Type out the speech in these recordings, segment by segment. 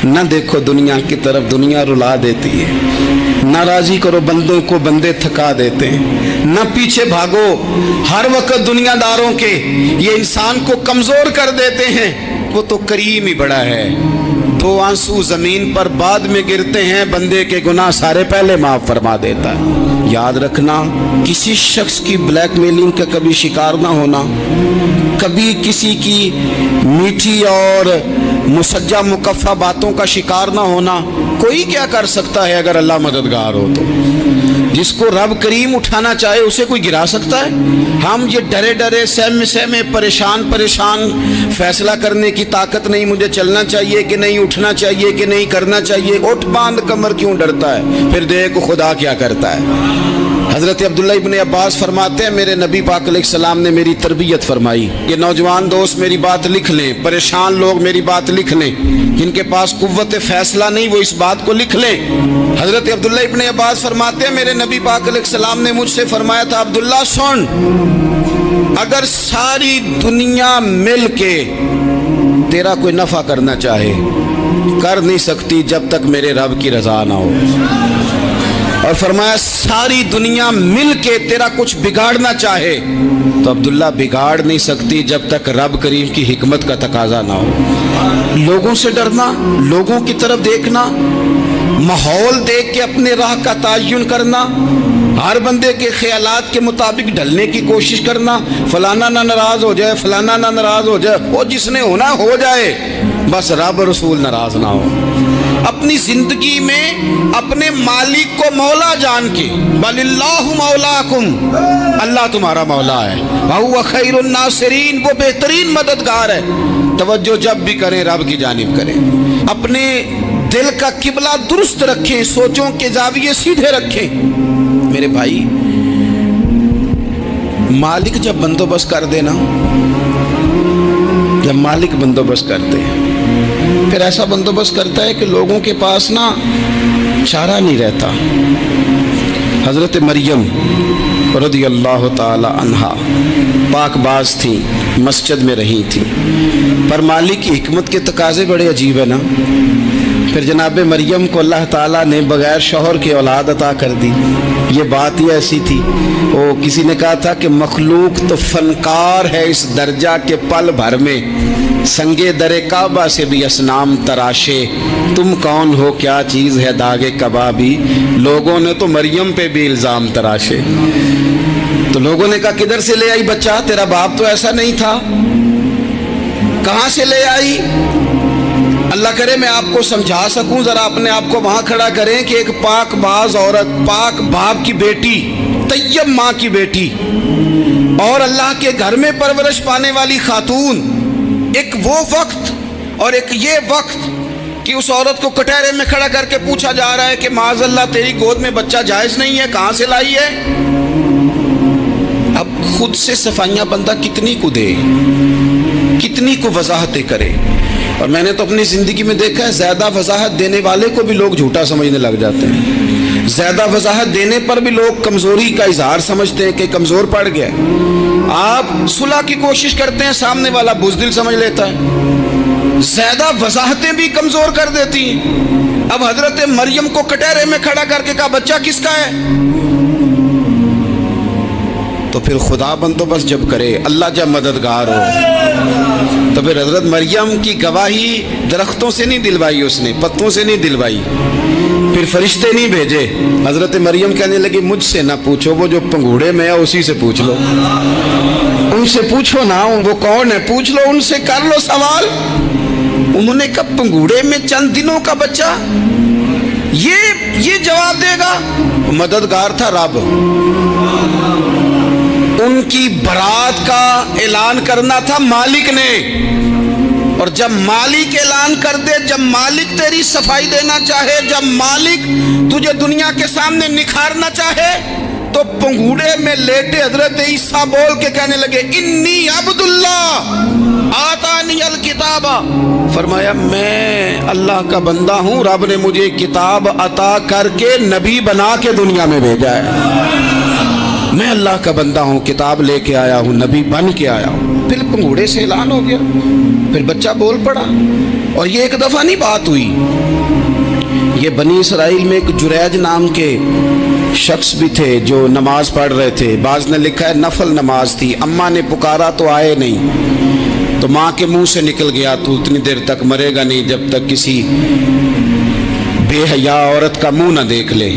نہ دیکھو دنیا کی طرف، دنیا رلا دیتی ہے، نہ راضی کرو بندوں کو، بندے تھکا دیتے ہیں، نہ پیچھے بھاگو ہر وقت دنیا داروں کے، یہ انسان کو کمزور کر دیتے ہیں۔ وہ تو کریم ہی بڑا ہے، دو آنسو زمین پر بعد میں گرتے ہیں، بندے کے گناہ سارے پہلے معاف فرما دیتا ہے۔ یاد رکھنا، کسی شخص کی بلیک میلنگ کا کبھی شکار نہ ہونا، کبھی کسی کی میٹھی اور مسجع مکفہ باتوں کا شکار نہ ہونا۔ کوئی کیا کر سکتا ہے اگر اللہ مددگار ہو تو؟ جس کو رب کریم اٹھانا چاہے اسے کوئی گرا سکتا ہے؟ ہم یہ ڈرے ڈرے سہمے سہمے پریشان فیصلہ کرنے کی طاقت نہیں، مجھے چلنا چاہیے کہ نہیں، اٹھنا چاہیے کہ نہیں، کرنا چاہیے، اٹھ باندھ کمر کیوں ڈرتا ہے؟ پھر دیکھ خدا کیا کرتا ہے۔ حضرت عبداللہ ابن عباس فرماتے ہیں میرے نبی پاک علیہ السلام نے میری تربیت فرمائی۔ یہ نوجوان دوست میری بات لکھ لیں، پریشان لوگ میری بات لکھ لیں، جن کے پاس قوت فیصلہ نہیں وہ اس بات کو لکھ لیں۔ حضرت عبداللہ ابن عباس فرماتے ہیں میرے نبی پاک علیہ السلام نے مجھ سے فرمایا تھا، عبداللہ سن، اگر ساری دنیا مل کے تیرا کوئی نفع کرنا چاہے، کر نہیں سکتی جب تک میرے رب کی رضا نہ ہو۔ اور فرمایا ساری دنیا مل کے تیرا کچھ بگاڑنا چاہے تو عبداللہ بگاڑ نہیں سکتی جب تک رب کریم کی حکمت کا تقاضا نہ ہو۔ لوگوں سے ڈرنا، لوگوں کی طرف دیکھنا، ماحول دیکھ کے اپنے راہ کا تعین کرنا، ہر بندے کے خیالات کے مطابق ڈھلنے کی کوشش کرنا، فلانا نہ ناراض ہو جائے، فلانا نہ ناراض ہو جائے، وہ جس نے ہونا ہو جائے، بس رب رسول ناراض نہ ہو۔ اپنی زندگی میں اپنے مالک کو مولا جان کے، بل اللہ مولاکم، اللہ تمہارا مولا ہے، وہو خیر الناصرین، وہ بہترین مددگار ہے۔ توجہ جب بھی کریں رب کی جانب کریں، اپنے دل کا قبلہ درست رکھیں، سوچوں کے زاویے سیدھے رکھیں۔ میرے بھائی، مالک جب بندوبست کر دے نا، جب مالک بندوبست کر دے پھر ایسا بندوبست کرتا ہے کہ لوگوں کے پاس نا چارہ نہیں رہتا۔ حضرت مریم رضی اللہ تعالی عنہا پاک باز تھی، مسجد میں رہی تھی، پر مالک کی حکمت کے تقاضے بڑے عجیب ہے نا۔ پھر جناب مریم کو اللہ تعالیٰ نے بغیر شوہر کے اولاد عطا کر دی۔ یہ بات ہی ایسی تھی، وہ کسی نے کہا تھا کہ مخلوق تو فنکار ہے اس درجہ کے پل بھر میں سنگے در کعبہ سے بھی اصنام تراشے، تم کون ہو کیا چیز ہے داغے کبابی، لوگوں نے تو مریم پہ بھی الزام تراشے۔ تو لوگوں نے کہا کدھر سے لے آئی بچہ، تیرا باپ تو ایسا نہیں تھا، کہاں سے لے آئی؟ اللہ کرے میں آپ کو سمجھا سکوں، ذرا اپنے آپ کو وہاں کھڑا کریں کہ ایک پاک باز عورت، پاک باپ کی بیٹی، طیب ماں کی بیٹی، اور اللہ کے گھر میں پرورش پانے والی خاتون، ایک وہ وقت اور ایک یہ وقت کہ اس عورت کو کٹہرے میں کھڑا کر کے پوچھا جا رہا ہے کہ معاذ اللہ تیری گود میں بچہ جائز نہیں ہے، کہاں سے لائی ہے؟ اب خود سے صفائیاں بندہ کتنی کو دے، کتنی کو وضاحتیں کرے۔ اور میں نے تو اپنی زندگی میں دیکھا ہے زیادہ وضاحت دینے والے کو بھی لوگ جھوٹا سمجھنے لگ جاتے ہیں، زیادہ وضاحت دینے پر بھی لوگ کمزوری کا اظہار سمجھتے ہیں کہ کمزور پڑ گیا۔ آپ صلح کی کوشش کرتے ہیں، سامنے والا بزدل سمجھ لیتا ہے، زیادہ وضاحتیں بھی کمزور کر دیتی ہیں۔ اب حضرت مریم کو کٹہرے میں کھڑا کر کے کہا بچہ کس کا ہے؟ تو پھر خدا بندوبست جب کرے، اللہ جب مددگار ہو، تو پھر حضرت مریم کی گواہی درختوں سے نہیں دلوائی، اس نے پتوں سے نہیں دلوائی، پھر فرشتے نہیں بھیجے۔ حضرت مریم کہنے لگی مجھ سے نہ پوچھو، وہ جو پنگوڑے میں ہے اسی سے پوچھ لو، ان سے پوچھو نا، وہ کون ہے پوچھ لو، ان سے کر لو سوال۔ انہوں نے کہا پنگوڑے میں چند دنوں کا بچہ یہ جواب دے گا؟ مددگار تھا رب، ان کی برات کا اعلان کرنا تھا مالک نے، اور جب مالک اعلان کر دے، جب مالک تیری صفائی دینا چاہے، جب مالک تجھے دنیا کے سامنے نکھارنا چاہے، تو پنگوڑے میں لیٹے حضرت عیسیٰ بول کے کہنے لگے انی عبداللہ آتانی الکتاب، فرمایا میں اللہ کا بندہ ہوں، رب نے مجھے کتاب عطا کر کے نبی بنا کے دنیا میں بھیجا ہے، میں اللہ کا بندہ ہوں، کتاب لے کے آیا ہوں، نبی بن کے آیا ہوں۔ پھر پنگوڑے سے اعلان ہو گیا، پھر بچہ بول پڑا، اور یہ ایک دفعہ نہیں بات ہوئی، یہ بنی اسرائیل میں ایک جریج نام کے شخص بھی تھے جو نماز پڑھ رہے تھے، بعض نے لکھا ہے نفل نماز تھی، اماں نے پکارا تو آئے نہیں، تو ماں کے منہ سے نکل گیا تو اتنی دیر تک مرے گا نہیں جب تک کسی بے حیا عورت کا منہ نہ دیکھ لے۔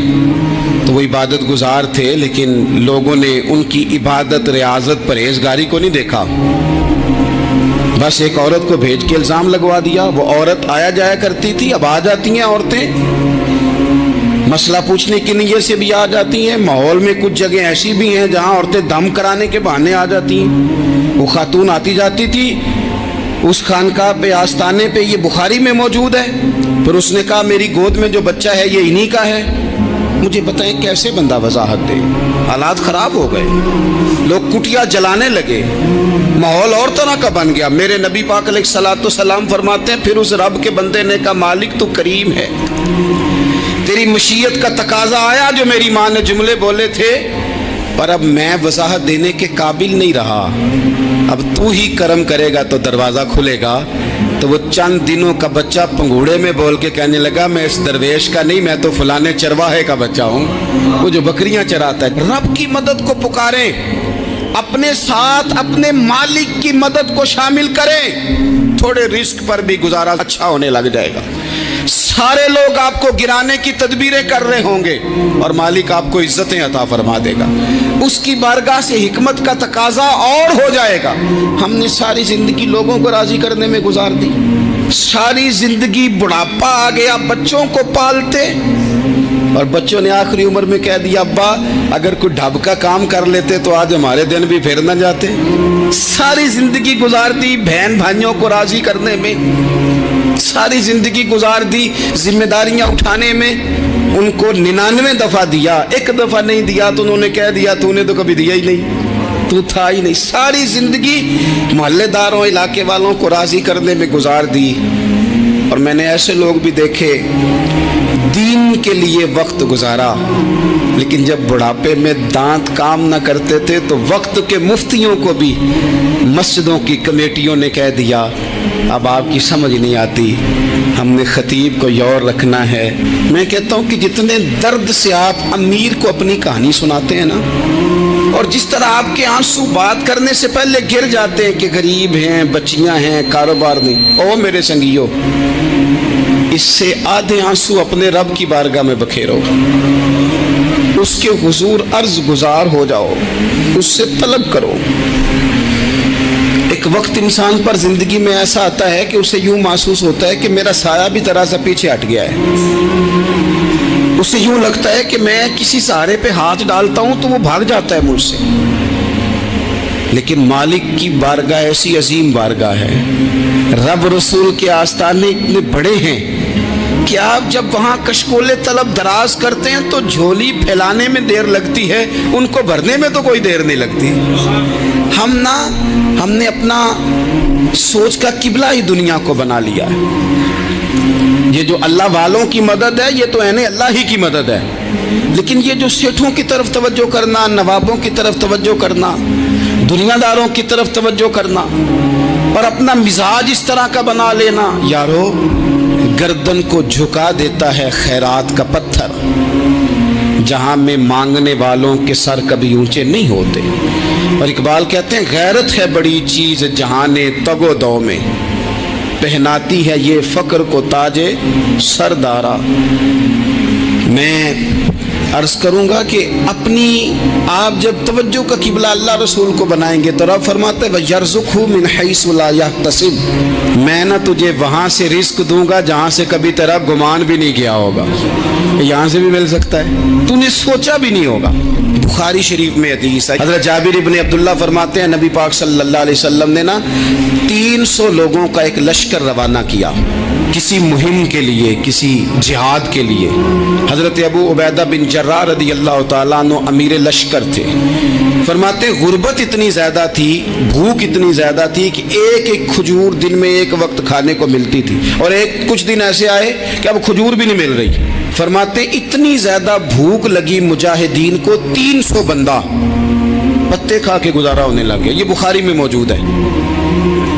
تو وہ عبادت گزار تھے، لیکن لوگوں نے ان کی عبادت، ریاضت، پرہیزگاری کو نہیں دیکھا، بس ایک عورت کو بھیج کے الزام لگوا دیا۔ وہ عورت آیا جایا کرتی تھی، اب آ جاتی ہیں عورتیں، مسئلہ پوچھنے کی نیت سے بھی آ جاتی ہیں۔ ماحول میں کچھ جگہ ایسی بھی ہیں جہاں عورتیں دم کرانے کے بہانے آ جاتی ہیں۔ وہ خاتون آتی جاتی تھی اس خانقاہ پہ، آستانے پہ، یہ بخاری میں موجود ہے، پھر اس نے کہا میری گود میں جو بچہ ہے یہ انہی کا ہے۔ مجھے بتائیں کیسے بندہ وضاحت دے؟ حالات خراب ہو گئے، لوگ کٹیا جلانے لگے، ماحول اور طرح کا بن گیا۔ میرے نبی پاک علیہ الصلوۃ والسلام فرماتے ہیں پھر اس رب کے بندے نے کہا مالک تو کریم ہے، تیری مشیت کا تقاضا آیا جو میری ماں نے جملے بولے تھے، پر اب میں وضاحت دینے کے قابل نہیں رہا، اب تو ہی کرم کرے گا تو دروازہ کھلے گا۔ تو وہ چند دنوں کا بچہ پنگوڑے میں بول کے کہنے لگا میں اس درویش کا نہیں، میں تو فلانے چرواہے کا بچہ ہوں، وہ جو بکریاں چراتا ہے۔ رب کی مدد کو پکاریں، اپنے ساتھ اپنے مالک کی مدد کو شامل کریں، تھوڑے رزق پر بھی گزارا اچھا ہونے لگ جائے گا۔ سارے لوگ آپ کو گرانے کی تدبیریں کر رہے ہوں گے اور مالک آپ کو عزتیں عطا فرما دے گا، اس کی بارگاہ سے حکمت کا تقاضا اور ہو جائے گا۔ ہم نے ساری زندگی لوگوں کو راضی کرنے میں گزار دی، ساری زندگی بڑھاپا آ گیا بچوں کو پالتے، اور بچوں نے آخری عمر میں کہہ دیا ابا اگر کوئی ڈھب کا کام کر لیتے تو آج ہمارے دن بھی پھر نہ جاتے۔ ساری زندگی گزار دی بہن بھائیوں کو راضی کرنے میں، ساری زندگی گزار دی ذمہ داریاں اٹھانے میں، ان کو 99 دفعہ دیا، ایک دفعہ نہیں دیا تو انہوں نے کہہ دیا تو نے تو کبھی دیا ہی نہیں، تو تھا ہی نہیں۔ ساری زندگی محلے داروں، علاقے والوں کو راضی کرنے میں گزار دی۔ اور میں نے ایسے لوگ بھی دیکھے دین کے لیے وقت گزارا، لیکن جب بڑھاپے میں دانت کام نہ کرتے تھے تو وقت کے مفتیوں کو بھی مسجدوں کی کمیٹیوں نے کہہ دیا اب آپ کی سمجھ نہیں آتی، ہم نے خطیب کو یور رکھنا ہے۔ میں کہتا ہوں کہ جتنے درد سے آپ امیر کو اپنی کہانی سناتے ہیں نا، اور جس طرح آپ کے آنسو بات کرنے سے پہلے گر جاتے ہیں کہ غریب ہیں، بچیاں ہیں، کاروبار نہیں، او میرے سنگیو، اس سے آدھے آنسو اپنے رب کی بارگاہ میں بکھیرو، اس کے حضور عرض گزار ہو جاؤ، اس سے طلب کرو۔ ایک وقت انسان پر زندگی میں ایسا آتا ہے کہ اسے یوں محسوس ہوتا ہے کہ میرا سایہ بھی ذرا سا پیچھے ہٹ گیا ہے، اسے یوں لگتا ہے کہ میں کسی سہارے پہ ہاتھ ڈالتا ہوں تو وہ بھاگ جاتا ہے مجھ سے، لیکن مالک کی بارگاہ ایسی عظیم بارگاہ ہے، رب رسول کے آستانے اتنے بڑے ہیں کہ آپ جب وہاں کشکول طلب دراز کرتے ہیں تو جھولی پھیلانے میں دیر لگتی ہے، ان کو بھرنے میں تو کوئی دیر نہیں لگتی۔ ہم نے اپنا سوچ کا قبلہ ہی دنیا کو بنا لیا ہے۔ یہ جو اللہ والوں کی مدد ہے یہ تو عین اللہ ہی کی مدد ہے، لیکن یہ جو سیٹھوں کی طرف توجہ کرنا، نوابوں کی طرف توجہ کرنا، دنیا داروں کی طرف توجہ کرنا اور اپنا مزاج اس طرح کا بنا لینا، یارو گردن کو جھکا دیتا ہے خیرات کا پتھر، جہاں میں مانگنے والوں کے سر کبھی اونچے نہیں ہوتے۔ اور اقبال کہتے ہیں غیرت ہے بڑی چیز جہان تگ و دو میں، پہناتی ہے یہ فقر کو تاج سردارا۔ میں عرض کروں گا کہ اپنی آپ جب توجہ کا قبلہ اللہ رسول کو بنائیں گے تو رب فرماتے ہیں وَيَرْزُقْهُ مِنْ حَيْثُ لَا يَحْتَسِبُ، میں نہ تجھے وہاں سے رزق دوں گا جہاں سے کبھی تیرا گمان بھی نہیں کیا ہوگا، یہاں سے بھی مل سکتا ہے، تو نے سوچا بھی نہیں ہوگا۔ بخاری شریف میں حدیث ہے، حضرت جابر ابن عبداللہ فرماتے ہیں نبی پاک صلی اللہ علیہ وسلم نے 300 لوگوں کا ایک لشکر روانہ کیا کسی مہم کے لیے، کسی جہاد کے لیے۔ حضرت ابو عبیدہ بن جراح رضی اللہ تعالیٰ عنہ امیر لشکر تھے۔ فرماتے غربت اتنی زیادہ تھی، بھوک اتنی زیادہ تھی کہ ایک ایک کھجور دن میں ایک وقت کھانے کو ملتی تھی، اور کچھ دن ایسے آئے کہ اب کھجور بھی نہیں مل رہی۔ فرماتے اتنی زیادہ بھوک لگی مجاہدین کو 300 بندہ پتے کھا کے گزارا ہونے لگے۔ یہ بخاری میں موجود ہے۔